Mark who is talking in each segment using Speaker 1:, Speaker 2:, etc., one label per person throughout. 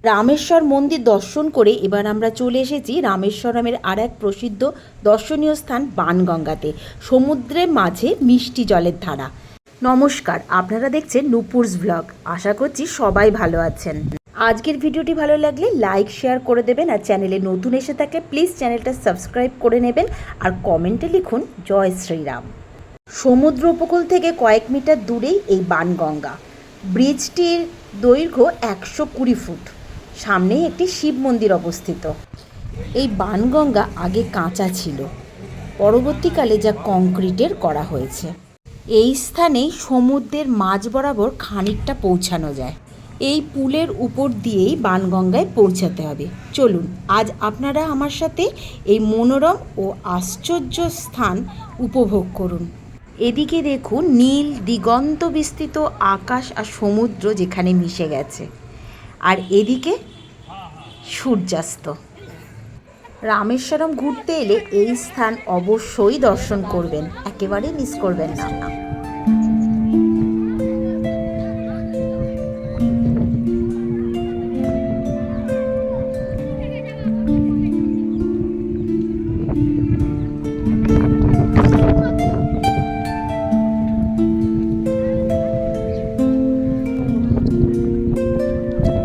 Speaker 1: রামেশ্বর মন্দির দর্শন করে এবার আমরা চলে এসেছি রামেশ্বরমের আর এক প্রসিদ্ধ দর্শনীয় স্থান বাণগঙ্গাতে, সমুদ্রের মাঝে মিষ্টি জলের ধারা। নমস্কার, আপনারা দেখছেন নূপুরস ব্লগ। আশা করছি সবাই ভালো আছেন। আজকের ভিডিওটি ভালো লাগলে লাইক শেয়ার করে দেবেন, আর চ্যানেলে নতুন এসে থাকলে প্লিজ চ্যানেলটা সাবস্ক্রাইব করে নেবেন, আর কমেন্টে লিখুন জয় শ্রীরাম। সমুদ্র উপকূল থেকে কয়েক মিটার দূরেই এই বাণগঙ্গা। ব্রিজটির দৈর্ঘ্য 120 ফুট। সামনেই একটি শিব মন্দির অবস্থিত। এই বাণগঙ্গা আগে কাঁচা ছিল, পরবর্তীকালে যা কংক্রিটের করা হয়েছে। এই স্থানেই সমুদ্রের মাঝ বরাবর খানিকটা পৌঁছানো যায়। এই পুলের উপর দিয়েই বাণগঙ্গায় পৌঁছাতে হবে। চলুন আজ আপনারা আমার সাথে এই মনোরম ও আশ্চর্য স্থান উপভোগ করুন। এদিকে দেখুন নীল দিগন্ত বিস্তৃত আকাশ আর সমুদ্র যেখানে মিশে গেছে, আর এদিকে সূর্যাস্ত। রামেশ্বরম ঘুরতে এলে এই স্থান অবশ্যই দর্শন করবেন, একেবারে মিস করবেন না।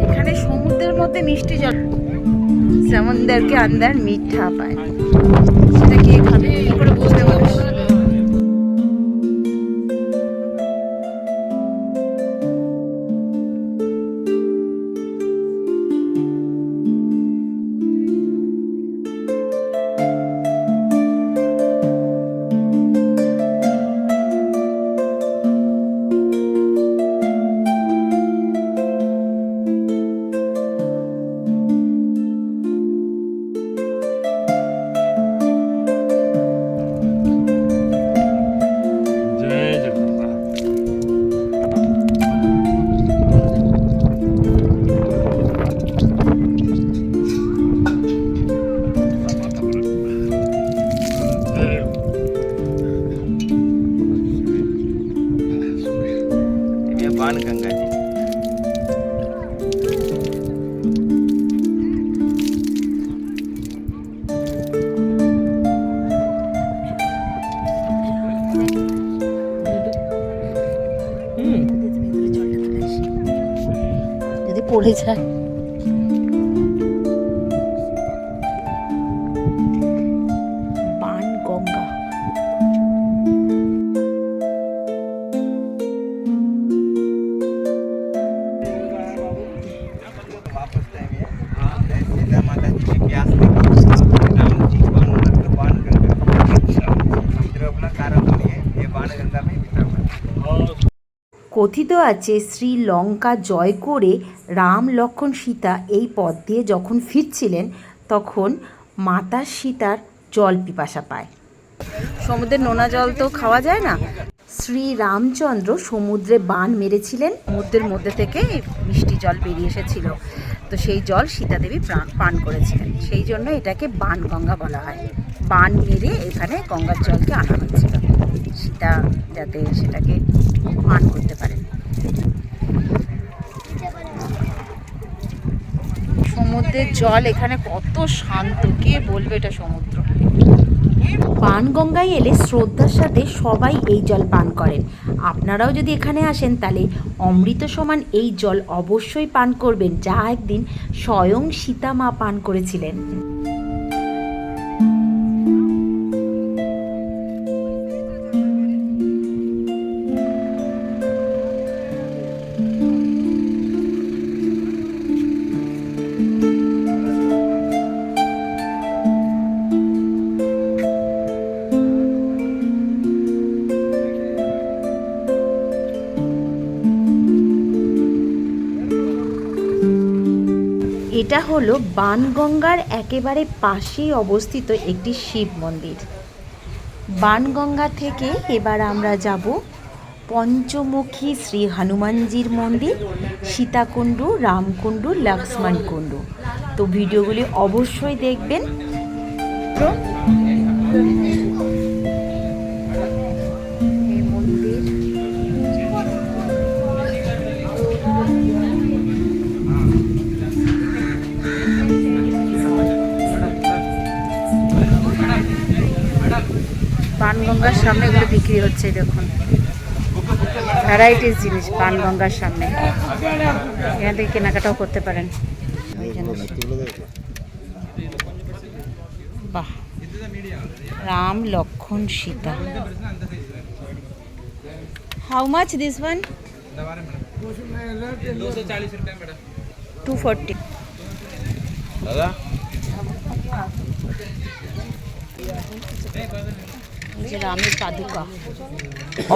Speaker 1: এখানে সমুদ্রের মধ্যে মিষ্টি জল, সমুদ্র के अंदर मीठा पानी, সেটা কে খাবে কি করে বুঝতে পারবে?
Speaker 2: बाणगंगा जी
Speaker 1: যদি পড়ে যায়। বাণগঙ্গা কথিত আছে শ্রীলঙ্কা জয় করে রাম লক্ষ্মণ সীতা এই পথ দিয়ে যখন ফিরছিলেন, তখন মাতা সীতার জল পিপাসা পায়। সমুদ্রের নোনা জল তো খাওয়া যায় না। শ্রী রামচন্দ্র সমুদ্রে বাণ মেরেছিলেন, সমুদ্রের মধ্যে থেকে মিষ্টি জল বেরিয়ে এসেছিল, তো সেই জল সীতা দেবী পান করেছিলেন। সেই জন্য এটাকে বাণগঙ্গা বলা হয়। বাণ মেরে এখানে গঙ্গার জলকে আনা হয়েছিল, সীতা যাতে সেটাকে পান করতে পারেন। সমুদ্রের জল এখানে কত শান্ত, কে বলবে এটা সমুদ্র। বাণগঙ্গায় এলে শ্রদ্ধার সাথে সবাই এই জল পান করেন। আপনারাও যদি এখানে আসেন তাহলে অমৃত সমান এই জল অবশ্যই পান করবেন, যা একদিন স্বয়ং সীতা মা পান করেছিলেন। এটা হলো বাণগঙ্গার একেবারে পাশেই অবস্থিত একটি শিব মন্দির। বাণগঙ্গা থেকে এবার আমরা যাব পঞ্চমুখী শ্রী হনুমানজির মন্দির, সীতাকুণ্ড, রামকুণ্ড, লক্ষ্মণকুণ্ড। তো ভিডিওগুলি অবশ্যই দেখবেন। বানগঙ্গার সামনে এগুলো বিক্রি হচ্ছে, দেখুন ভ্যারাইটিস জিনিস বানগঙ্গার সামনে। এখান থেকে কেনাকাটাও করতে পারেন। বাহ, রাম লক্ষণ Sita. How much this one? 240 দাদা। রামের পাদুকা।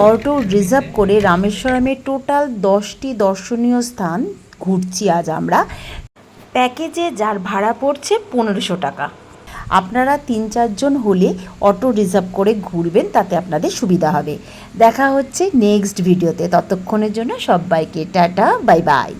Speaker 1: অটো রিজার্ভ করে রামেশ্বরমের টোটাল 10টি দর্শনীয় স্থান ঘুরছি আজ আমরা। প্যাকেজে যার ভাড়া পড়ছে 1500 টাকা। আপনারা 3-4 জন হলে অটো রিজার্ভ করে ঘুরবেন, তাতে আপনাদের সুবিধা হবে। দেখা হচ্ছে নেক্সট ভিডিওতে। ততক্ষণের জন্য সবাইকে টাটা, বাই বাই।